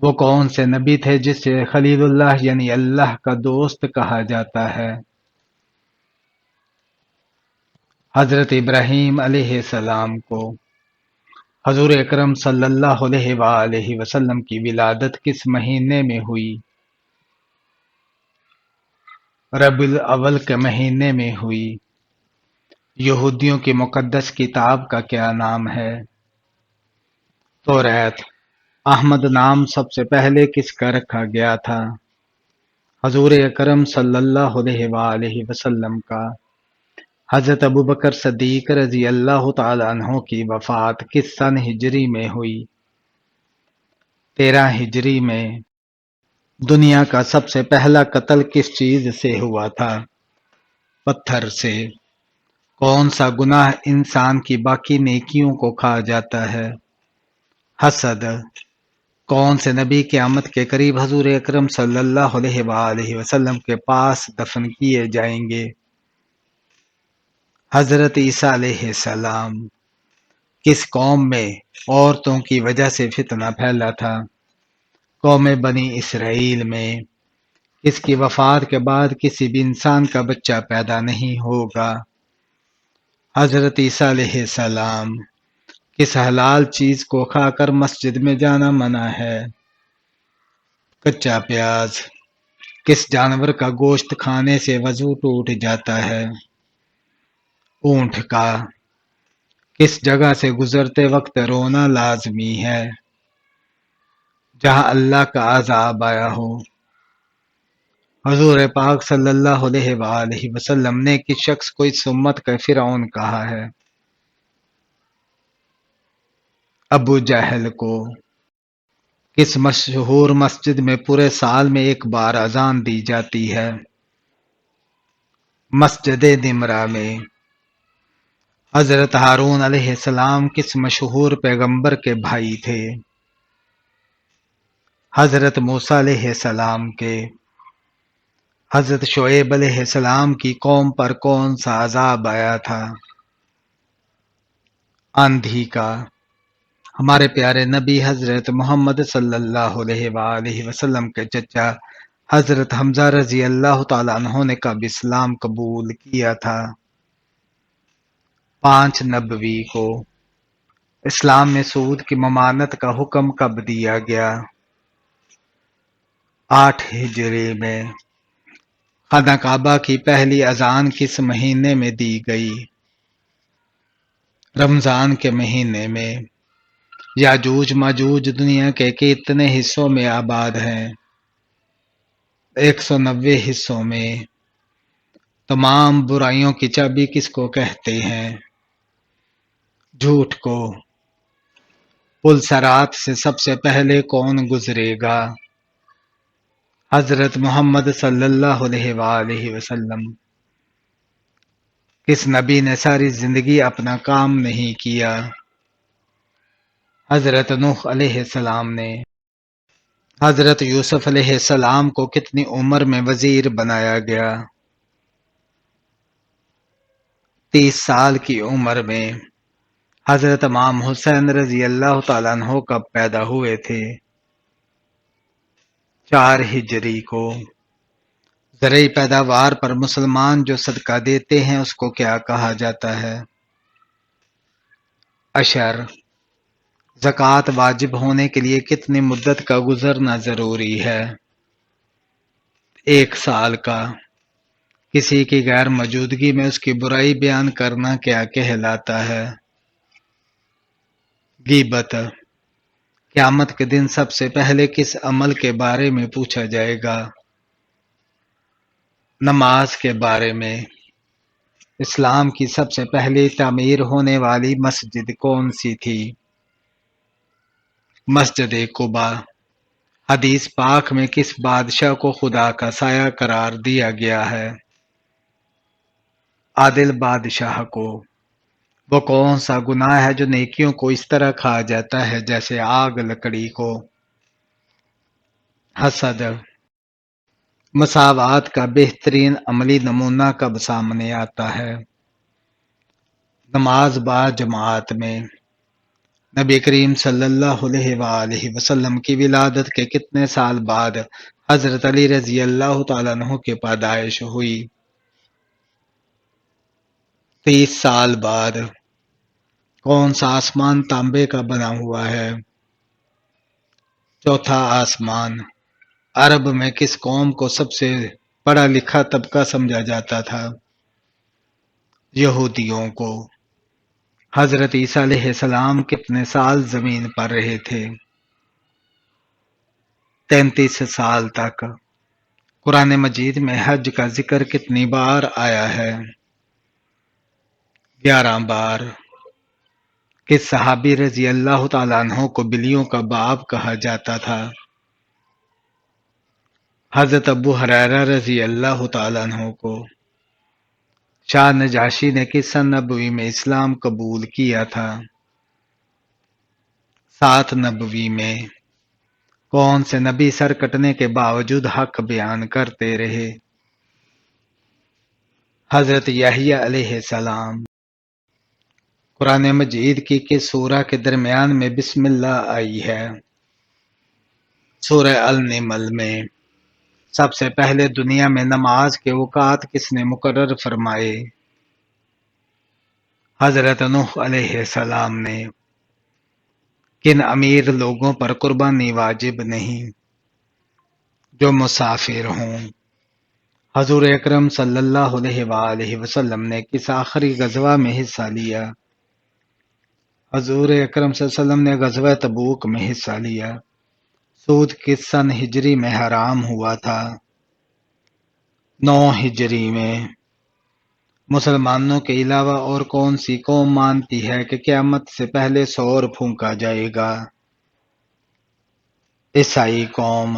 وہ کون سے نبی تھے جسے خلیل اللہ یعنی اللہ کا دوست کہا جاتا ہے؟ حضرت ابراہیم علیہ السلام کو حضور اکرم صلی اللہ علیہ وآلہ وسلم کی ولادت کس مہینے میں ہوئی؟ ربیع الاول کے مہینے میں ہوئی۔ یہودیوں کی مقدس کتاب کا کیا نام ہے؟ توریت۔ احمد نام سب سے پہلے کس کا رکھا گیا تھا؟ حضور اکرم صلی اللہ علیہ وآلہ وسلم کا۔ حضرت ابوبکر صدیق رضی اللہ تعالی عنہ کی وفات کس سن ہجری میں ہوئی؟ 13 ہجری میں۔ دنیا کا سب سے پہلا قتل کس چیز سے ہوا تھا؟ پتھر سے۔ کون سا گناہ انسان کی باقی نیکیوں کو کھا جاتا ہے؟ حسد۔ کون سے نبی قیامت کے قریب حضور اکرم صلی اللہ علیہ وآلہ وسلم کے پاس دفن کیے جائیں گے؟ حضرت عیسیٰ علیہ السلام۔ کس قوم میں عورتوں کی وجہ سے فتنہ پھیلا تھا؟ قوم بنی اسرائیل میں۔ اس کی وفات کے بعد کسی بھی انسان کا بچہ پیدا نہیں ہوگا؟ حضرت عیسیٰ علیہ السلام۔ کس حلال چیز کو کھا کر مسجد میں جانا منع ہے؟ کچا پیاز۔ کس جانور کا گوشت کھانے سے وضو ٹوٹ جاتا ہے؟ اونٹ کا۔ کس جگہ سے گزرتے وقت رونا لازمی ہے؟ جہاں اللہ کا عذاب آیا ہو۔ حضور پاک صلی اللہ علیہ وآلہ وسلم نے کس شخص کو اس امت کا فرعون کہا ہے؟ ابو جہل کو۔ کس مشہور مسجد میں پورے سال میں ایک بار اذان دی جاتی ہے؟ مسجد نمرہ میں۔ حضرت ہارون علیہ السلام کس مشہور پیغمبر کے بھائی تھے؟ حضرت موسیٰ علیہ السلام کے۔ حضرت شعیب علیہ السلام کی قوم پر کون سا عذاب آیا تھا؟ آندھی کا۔ ہمارے پیارے نبی حضرت محمد صلی اللہ علیہ وآلہ وسلم کے چچا حضرت حمزہ رضی اللہ تعالیٰ عنہ نے کب اسلام قبول کیا تھا؟ 5 نبوی کو۔ اسلام میں سود کی ممانعت کا حکم کب دیا گیا؟ 8 ہجری میں۔ خانہ کعبہ کی پہلی اذان کس مہینے میں دی گئی؟ رمضان کے مہینے میں۔ یاجوج ماجوج دنیا کے کتنے حصوں میں آباد ہیں؟ 190 حصوں میں۔ تمام برائیوں کی چابی کس کو کہتے ہیں؟ جھوٹ کو۔ پل صراط سے سب سے پہلے کون گزرے گا؟ حضرت محمد صلی اللہ علیہ وآلہ وسلم۔ کس نبی نے ساری زندگی اپنا کام نہیں کیا؟ حضرت نوح علیہ السلام نے۔ حضرت یوسف علیہ السلام کو کتنی عمر میں وزیر بنایا گیا؟ 30 سال کی عمر میں۔ حضرت امام حسین رضی اللہ تعالیٰ عنہ کب پیدا ہوئے تھے؟ 4 ہجری کو۔ زرعی پیداوار پر مسلمان جو صدقہ دیتے ہیں اس کو کیا کہا جاتا ہے؟ عشر۔ زکوٰۃ واجب ہونے کے لیے کتنی مدت کا گزرنا ضروری ہے؟ 1 سال کا۔ کسی کی غیر موجودگی میں اس کی برائی بیان کرنا کیا کہلاتا ہے؟ غیبت۔ قیامت کے دن سب سے پہلے کس عمل کے بارے میں پوچھا جائے گا؟ نماز کے بارے میں۔ اسلام کی سب سے پہلی تعمیر ہونے والی مسجد کون سی تھی؟ مسجد قباء۔ حدیث پاک میں کس بادشاہ کو خدا کا سایہ قرار دیا گیا ہے؟ عادل بادشاہ کو۔ وہ کون سا گناہ ہے جو نیکیوں کو اس طرح کھا جاتا ہے جیسے آگ لکڑی کو؟ حسد۔ مساوات کا بہترین عملی نمونہ کب سامنے آتا ہے؟ نماز با جماعت میں۔ نبی کریم صلی اللہ علیہ وآلہ وسلم کی ولادت کے کتنے سال بعد حضرت علی رضی اللہ تعالیٰ عنہ کی پیدائش ہوئی؟ 30 سال بعد۔ کون سا آسمان تانبے کا بنا ہوا ہے؟ چوتھا آسمان۔ عرب میں کس قوم کو سب سے پڑھا لکھا طبقہ سمجھا جاتا تھا؟ یہودیوں کو۔ حضرت عیسیٰ علیہ السلام کتنے سال زمین پر رہے تھے؟ 33 سال تک۔ قرآن مجید میں حج کا ذکر کتنی بار آیا ہے؟ 11 بار۔ کس صحابی رضی اللہ تعالیٰ عنہ کو بلیوں کا باپ کہا جاتا تھا؟ حضرت ابو ہریرہ رضی اللہ تعالیٰ عنہ کو۔ شاہ نجاشی نے کس سن نبوی میں اسلام قبول کیا تھا؟ 7 نبوی میں۔ کون سے نبی سر کٹنے کے باوجود حق بیان کرتے رہے؟ حضرت یحییٰ علیہ السلام۔ قرآن مجید کی کس سورہ کے درمیان میں بسم اللہ آئی ہے؟ سورہ النمل میں۔ سب سے پہلے دنیا میں نماز کے اوقات کس نے مقرر فرمائے؟ حضرت نوح علیہ السلام نے۔ کن امیر لوگوں پر قربانی واجب نہیں؟ جو مسافر ہوں۔ حضور اکرم صلی اللہ علیہ وآلہ وسلم نے کس آخری غزوہ میں حصہ لیا؟ حضور اکرم صلی اللہ علیہ وسلم نے غزوہ تبوک میں حصہ لیا۔ سود کس سن ہجری میں حرام ہوا تھا؟ 9 ہجری میں۔ مسلمانوں کے علاوہ اور کون سی قوم مانتی ہے کہ قیامت سے پہلے سور پھونکا جائے گا؟ عیسائی قوم۔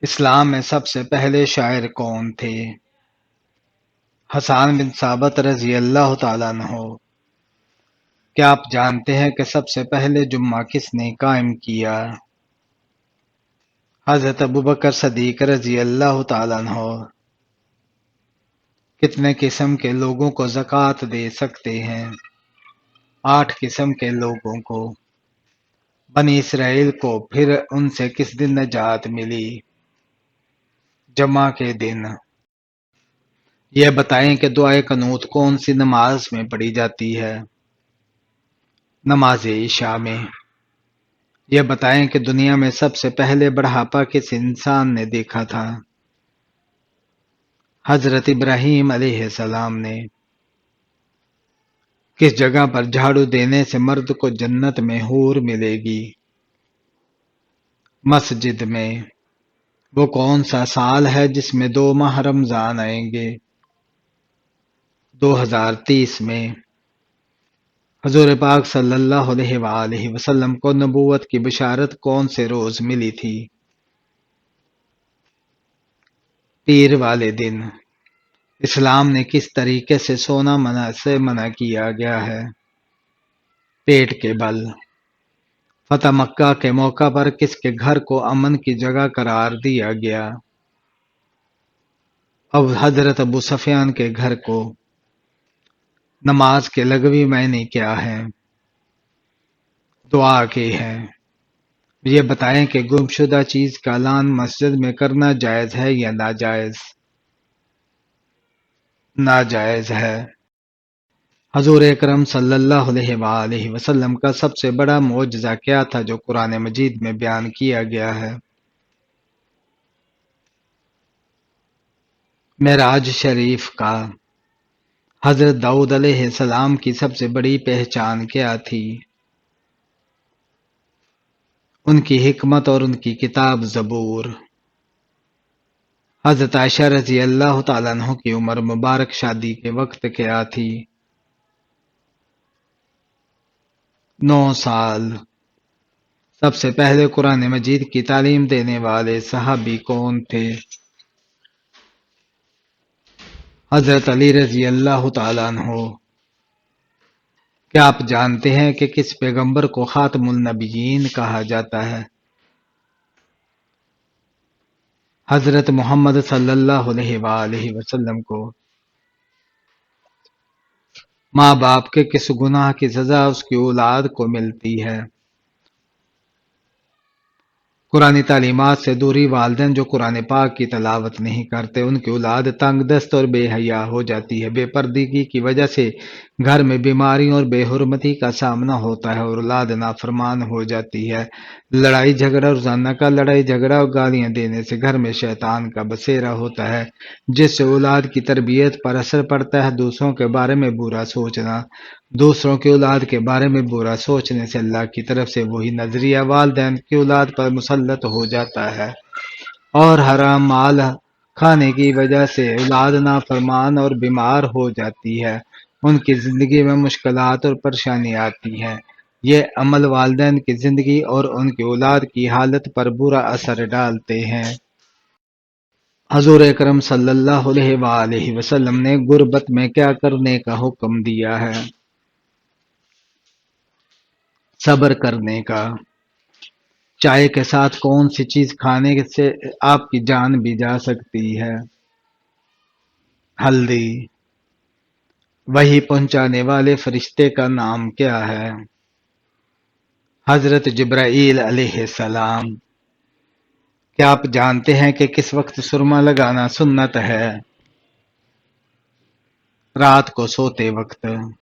اسلام میں سب سے پہلے شاعر کون تھے؟ حسان بن ثابت رضی اللہ تعالیٰ عنہ۔ کیا آپ جانتے ہیں کہ سب سے پہلے جمعہ کس نے قائم کیا؟ حضرت ابوبکر صدیق رضی اللہ تعالیٰ عنہ۔ کتنے قسم کے لوگوں کو زکوٰۃ دے سکتے ہیں؟ 8 قسم کے لوگوں کو۔ بنی اسرائیل کو پھر ان سے کس دن نجات ملی؟ جمعہ کے دن۔ یہ بتائیں کہ دعائے قنوت کون سی نماز میں پڑھی جاتی ہے؟ نماز عشاء میں۔ یہ بتائیں کہ دنیا میں سب سے پہلے بڑھاپا کس انسان نے دیکھا تھا؟ حضرت ابراہیم علیہ السلام نے۔ کس جگہ پر جھاڑو دینے سے مرد کو جنت میں حور ملے گی؟ مسجد میں۔ وہ کون سا سال ہے جس میں 2 ماہ رمضان آئیں گے؟ 2030 میں۔ حضور پاک صلی اللہ علیہ وآلہ وسلم کو نبوت کی بشارت کون سے روز ملی تھی؟ پیر والے دن۔ اسلام نے کس طریقے سے سونا منع کیا گیا ہے؟ پیٹ کے بل۔ فتح مکہ کے موقع پر کس کے گھر کو امن کی جگہ قرار دیا گیا؟ اب حضرت ابو سفیان کے گھر کو۔ نماز کے لغوی معنی کیا ہے؟ دعا کے ہیں۔ یہ بتائیں کہ گمشدہ چیز کا اعلان مسجد میں کرنا جائز ہے یا ناجائز؟ ناجائز ہے۔ حضور اکرم صلی اللہ علیہ وآلہ وسلم کا سب سے بڑا معجزہ کیا تھا جو قرآن مجید میں بیان کیا گیا ہے؟ معراج شریف کا۔ حضرت داؤد علیہ السلام کی سب سے بڑی پہچان کیا تھی؟ ان کی حکمت اور ان کی کتاب زبور۔ حضرت عائشہ رضی اللہ تعالیٰ عنہ کی عمر مبارک شادی کے وقت کیا تھی؟ 9 سال۔ سب سے پہلے قرآن مجید کی تعلیم دینے والے صحابی کون تھے؟ حضرت علی رضی اللہ تعالیٰ عنہ۔ کیا آپ جانتے ہیں کہ کس پیغمبر کو خاتم النبیین کہا جاتا ہے؟ حضرت محمد صلی اللہ علیہ وآلہ وسلم کو۔ ماں باپ کے کس گناہ کی سزا اس کی اولاد کو ملتی ہے؟ قرآنی تعلیمات سے دوری، والدین جو قرآن پاک کی تلاوت نہیں کرتے ان کی اولاد تنگ دست اور بے حیا ہو جاتی ہے۔ بے پردگی کی وجہ سے گھر میں بیماری اور بے حرمتی کا سامنا ہوتا ہے اور اولاد نافرمان ہو جاتی ہے۔ لڑائی جھگڑا، روزانہ کا لڑائی جھگڑا اور گالیاں دینے سے گھر میں شیطان کا بسیرا ہوتا ہے، جس سے اولاد کی تربیت پر اثر پڑتا ہے۔ دوسروں کے بارے میں برا سوچنا، دوسروں کی اولاد کے بارے میں برا سوچنے سے اللہ کی طرف سے وہی نظریہ والدین کی اولاد پر مسلط ہو جاتا ہے، اور حرام مال کھانے کی وجہ سے اولاد نافرمان اور بیمار ہو جاتی ہے، ان کی زندگی میں مشکلات اور پریشانی آتی ہے۔ یہ عمل والدین کی زندگی اور ان کی اولاد کی حالت پر برا اثر ڈالتے ہیں۔ حضور اکرم صلی اللہ علیہ وآلہ وسلم نے غربت میں کیا کرنے کا حکم دیا ہے؟ صبر کرنے کا۔ چائے کے ساتھ کون سی چیز کھانے سے آپ کی جان بھی جا سکتی ہے؟ ہلدی۔ وحی پہنچانے والے فرشتے کا نام کیا ہے؟ حضرت جبرائیل علیہ السلام۔ کیا آپ جانتے ہیں کہ کس وقت سرما لگانا سنت ہے؟ رات کو سوتے وقت۔